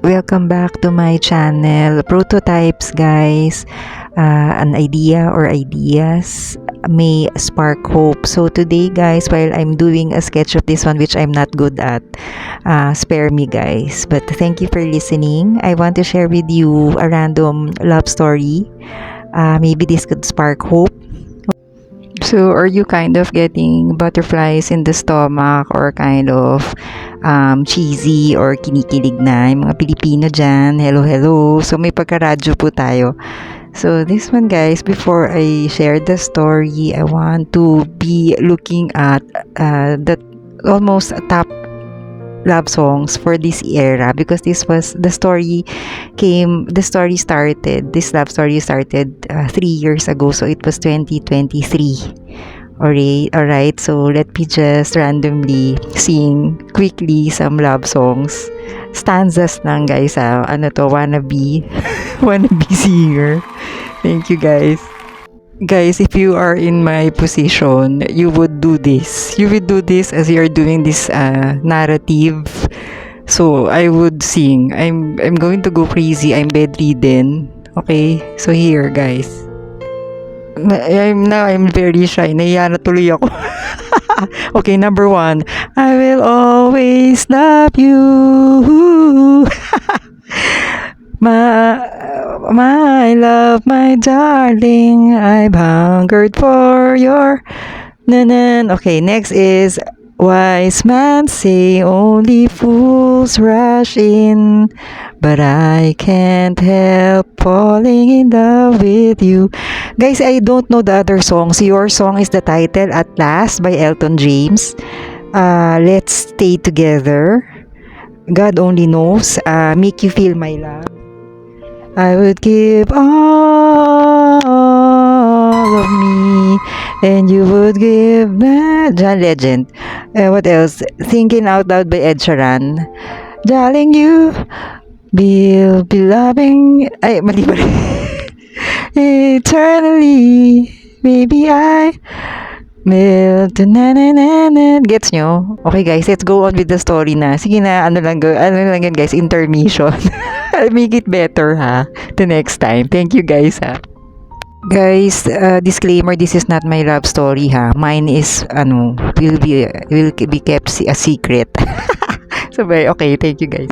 Welcome back to my channel. Prototypes, guys. An idea or ideas may spark hope. So today, guys, while I'm doing a sketch of this one, which I'm not good at, spare me, guys. But thank you for listening. I want to share with you a random love story. Maybe this could spark hope. So, are you kind of getting butterflies in the stomach or kind of cheesy or kinikilig na? Yung mga Pilipino dyan, hello, hello. So, may pagkaradyo po tayo. So, this one, guys, before I share the story, I want to be looking at the almost top love songs for this era, because this love story started 3 years ago, so it was 2023. Alright, so let me just randomly sing quickly some love songs, stanzas lang, guys. Wannabe wannabe singer. Thank you, guys. Guys, if you are in my position, you would do this. You would do this as you're doing this narrative. So, I would sing. I'm going to go crazy. I'm bedridden. Okay? So, here, guys. I'm very shy. Nahiya na tuloy ako. Okay, number 1. I will always love you. My love, my darling, I've hungered for your nanan. Okay, next is wise man say only fools rush in, but I can't help falling in love with you. Guys, I don't know the other songs. Your song is the title, At Last by Elton James. Let's Stay Together. God Only Knows. Make You Feel My Love. I would give all of me, and you would give me. John Legend. What else? Thinking Out Loud by Ed Sheeran. Darling, you will be loving. Ay, mali ba? Eternally, maybe I will. Gets nyo? Okay, guys, let's go on with the story na. Sige na, ano lang yan, guys, intermission. I'll make it better, ha, the next time. Thank you, guys, ha. Guys, disclaimer, this is not my love story, ha. Mine is, will be kept a secret. So, okay, thank you, guys.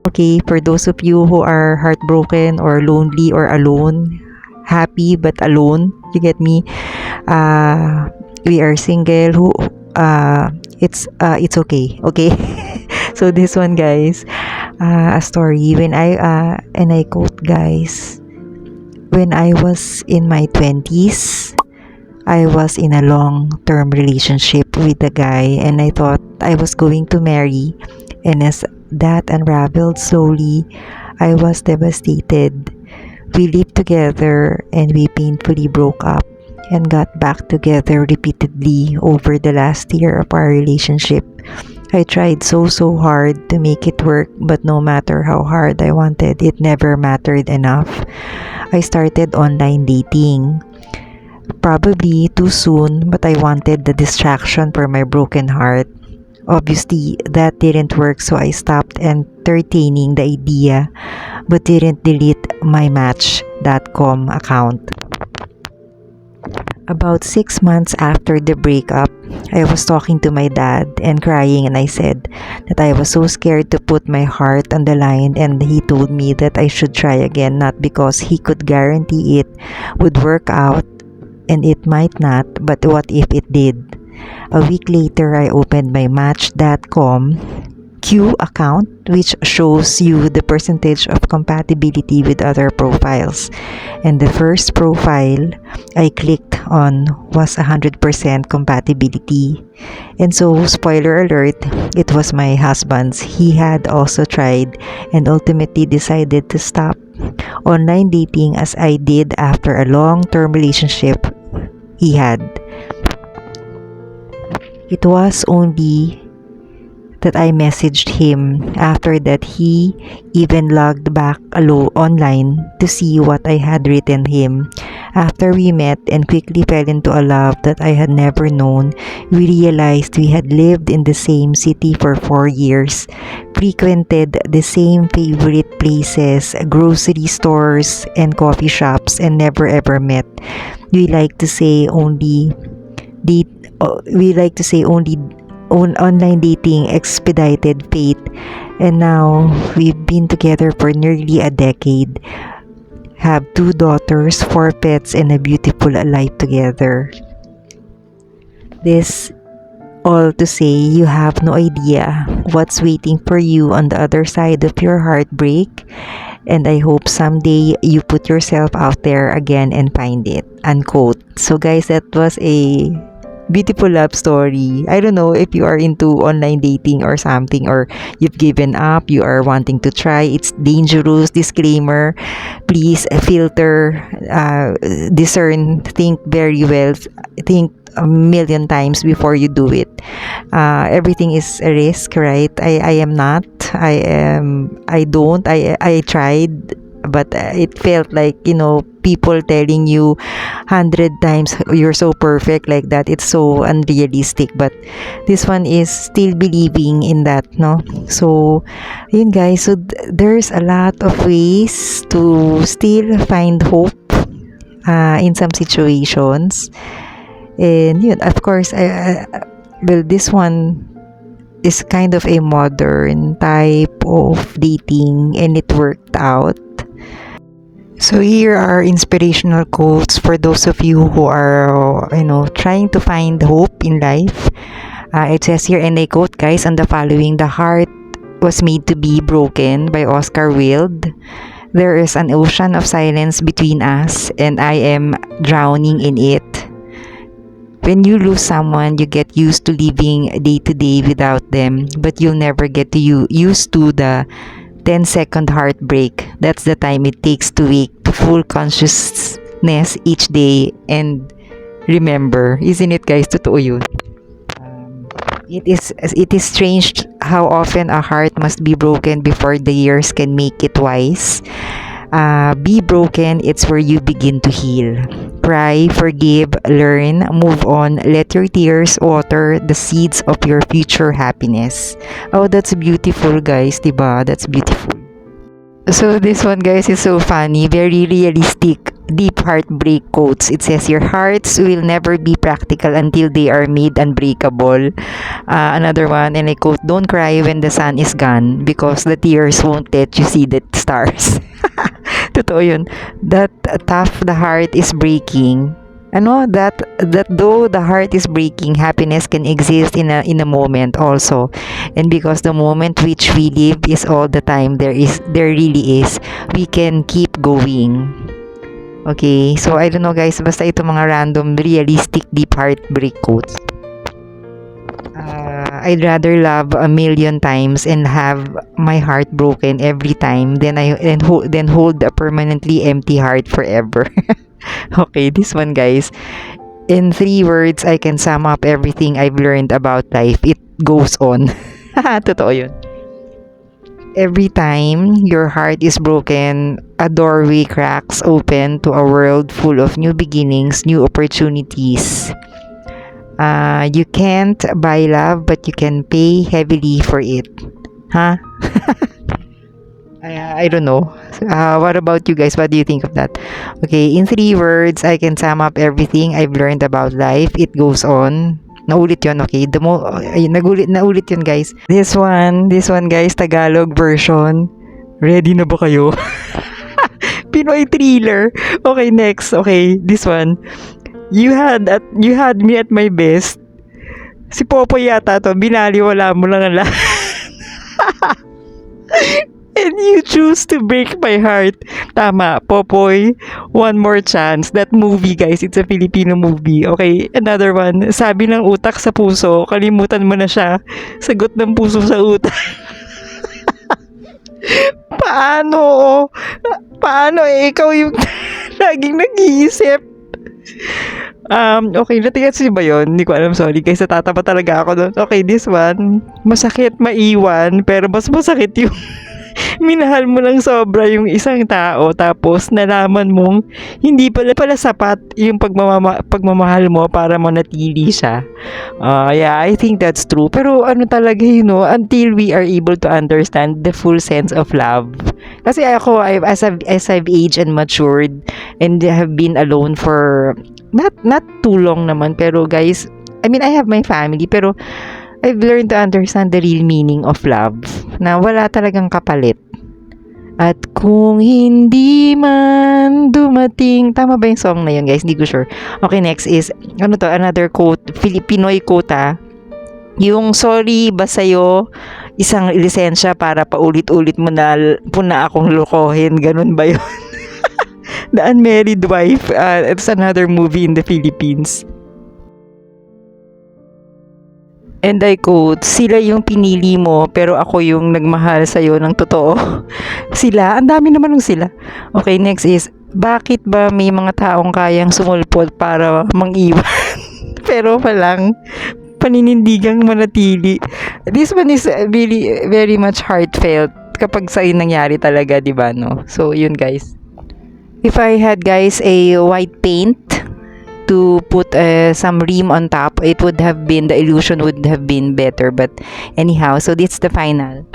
Okay, for those of you who are heartbroken or lonely or alone, happy but alone, you get me? We are single, it's okay, okay? So this one, guys, a story and I quote, guys, when I was in my 20s, I was in a long-term relationship with a guy, and I thought I was going to marry, and as that unraveled slowly, I was devastated. We lived together and we painfully broke up and got back together repeatedly over the last year of our relationship. I tried so hard to make it work, but no matter how hard I wanted, it never mattered enough. I started online dating. Probably too soon, but I wanted the distraction for my broken heart. Obviously, that didn't work, so I stopped entertaining the idea, but didn't delete my Match.com account. About 6 months after the breakup, I was talking to my dad and crying, and I said that I was so scared to put my heart on the line, and he told me that I should try again, not because he could guarantee it would work out, and it might not, but what if it did? A week later, I opened my Match.com Q account, which shows you the percentage of compatibility with other profiles. And the first profile I clicked on was 100% compatibility. And so, spoiler alert, it was my husband's. He had also tried and ultimately decided to stop online dating as I did after a long-term relationship he had. It was only that I messaged him. After that, he even logged back online to see what I had written him. After we met and quickly fell into a love that I had never known, we realized we had lived in the same city for 4 years, frequented the same favorite places, grocery stores, and coffee shops, and never ever met. We like to say only date. We like to say only online dating expedited fate, and now we've been together for nearly a decade, have 2 daughters, 4 pets, and a beautiful life together. This all to say you have no idea what's waiting for you on the other side of your heartbreak, and I hope someday you put yourself out there again and find it. Unquote. So guys, that was a beautiful love story. I don't know if you are into online dating or something, or you've given up, you are wanting to try. It's dangerous. Disclaimer. Please filter, discern, think very well, think a million times before you do it. Everything is a risk, right? I am not. I don't. I tried, but it felt like, people telling you 100 times you're so perfect, like that. It's so unrealistic, but this one is still believing in that, no? So yun guys, so there's a lot of ways to still find hope in some situations. And yun, of course, well, this one is kind of a modern type of dating, and it worked out. So here are inspirational quotes for those of you who are, trying to find hope in life. It says here, and I quote, guys, on the following: "The heart was made to be broken" by Oscar Wilde. "There is an ocean of silence between us, and I am drowning in it." When you lose someone, you get used to living day to day without them, but you'll never get used to the 10-second heartbreak. That's the time it takes to wake to full consciousness each day and remember. Isn't it, guys? Totoo yun. It is strange how often a heart must be broken before the years can make it wise. Be broken, it's where you begin to heal. Cry, forgive, learn, move on. Let your tears water the seeds of your future happiness. Oh, that's beautiful, guys, diba? That's beautiful. So this one, guys, is so funny. Very realistic, deep heartbreak quotes. It says, "Your hearts will never be practical until they are made unbreakable." Another one, and I quote, "Don't cry when the sun is gone, because the tears won't let you see the stars." Totoo yun. That tough the heart is breaking. That though the heart is breaking, happiness can exist in a moment also. And because the moment which we live is all the time, there really is, we can keep going. Okay, so I don't know, guys, basta ito mga random realistic deep heartbreak quotes. I'd rather love a million times and have my heart broken every time than hold a permanently empty heart forever. Okay, this one, guys. In 3 words, I can sum up everything I've learned about life. It goes on. Totoo yun. Every time your heart is broken, a doorway cracks open to a world full of new beginnings, new opportunities. You can't buy love, but you can pay heavily for it. Huh? I don't know. What about you guys? What do you think of that? Okay, in 3 words, I can sum up everything I've learned about life. It goes on. Naulit yun, okay? Naulit yun, guys. This one, guys, Tagalog version. Ready na ba kayo? Pinoy thriller. Okay, next. Okay, this one. You had me at my best. Si Popoy yata to. Binaliwala mo lang ang lahat. And you choose to break my heart. Tama, Popoy, One More Chance. That movie, guys, it's a Filipino movie. Okay, another one. Sabi ng utak sa puso, kalimutan mo na siya. Sagot ng puso sa utak. Paano? Ikaw yung laging nag-iisip. Okay, natigats ba yun? Hindi ko alam, sorry guys, natataba talaga ako doon. Okay, this one. Masakit maiwan, pero mas masakit yung minahal mo lang sobra yung isang tao tapos nalaman mong hindi pala sapat yung pagmamahal mo para manatili siya. Yeah, I think that's true. Pero ano talaga, until we are able to understand the full sense of love. Kasi ako, as I've aged and matured and have been alone for not too long naman, pero guys, I mean, I have my family, pero I've learned to understand the real meaning of love na wala talagang kapalit. At kung hindi man dumating, tama ba yung song na yun, guys? Hindi ko sure. Okay, next is, another quote, Pinoy quote, yung sorry ba sa'yo, isang lisensya para paulit-ulit mo na akong lokohin, ganun ba yun? The Unmarried Wife, it's another movie in the Philippines. And I quote, sila yung pinili mo, pero ako yung nagmahal sa'yo ng totoo. Sila? Ang dami naman ng sila. Okay, next is, bakit ba may mga taong kayang sumulpot para mang-iwan? Pero palang paninindigang manatili. This one is really, very much heartfelt kapag sa'yo nangyari talaga, di ba, no? So, yun, guys. If I had, guys, a white paint to put some rim on top, it would have been, the illusion would have been better. But anyhow, so this is the final.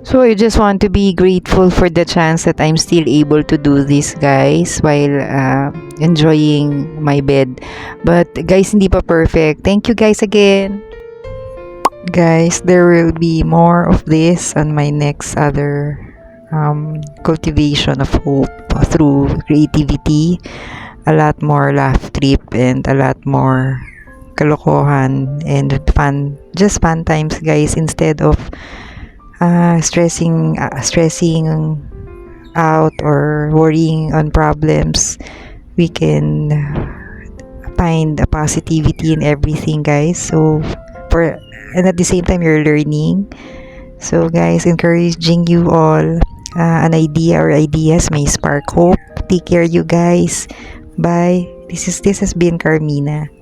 So I just want to be grateful for the chance that I'm still able to do this, guys, while enjoying my bed. But guys, hindi pa perfect. Thank you guys again. Guys, there will be more of this on my next other cultivation of hope through creativity. A lot more laugh trip and a lot more kalokohan and fun, just fun times, guys, instead of stressing out or worrying on problems. We can find a positivity in everything, guys. So and at the same time you're learning. So guys, encouraging you all, an idea or ideas may spark hope. Take care, you guys. Bye. This has been Carmina.